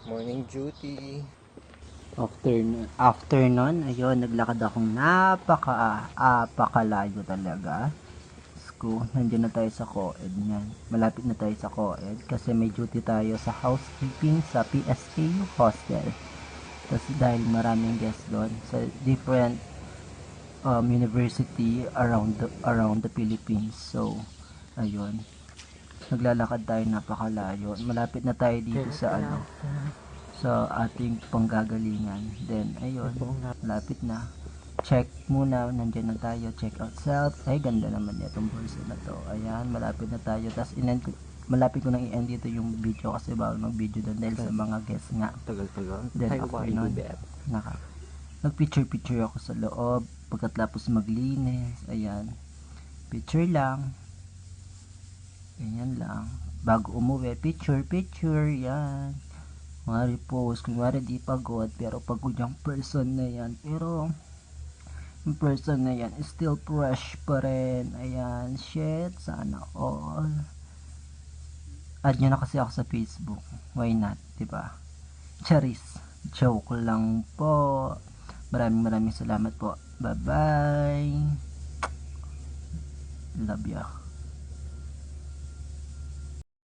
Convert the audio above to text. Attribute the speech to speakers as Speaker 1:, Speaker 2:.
Speaker 1: Morning duty.
Speaker 2: Afternoon, ayun, naglakad akong napakalayo talaga. School, nandiyan na tayo sa COED niyan. Malapit na tayo sa COED kasi may duty tayo sa housekeeping sa PSAU hostel. Tapos dahil maraming guests doon sa different university around the Philippines. So, ayun, naglalakad tayo napakalayo. Malapit na tayo dito sa ating panggagalingan. Then, ayun, lapit na. Check muna, nandyan na tayo. Check out self. Ay, ganda naman itong bulsa na to. Ayan, malapit na tayo. Tapos, malapit ko nang i-end dito yung video kasi bawal mag-video doon dahil sa mga guests nga. Then, after nun, nag-picture ako sa loob. Pagkatapos maglinis, ayan. Picture lang. Ganyan lang. Bago umuwi, picture, yan. Kunwari post, kunwari di pagod, pero pagod yung person na yan. Pero, yung person na yan is still fresh pa rin. Ayan, shit, sana all. Add nyo na kasi ako sa Facebook. Why not, diba? Charis, joke lang po. Maraming salamat po. Bye-bye. Love ya.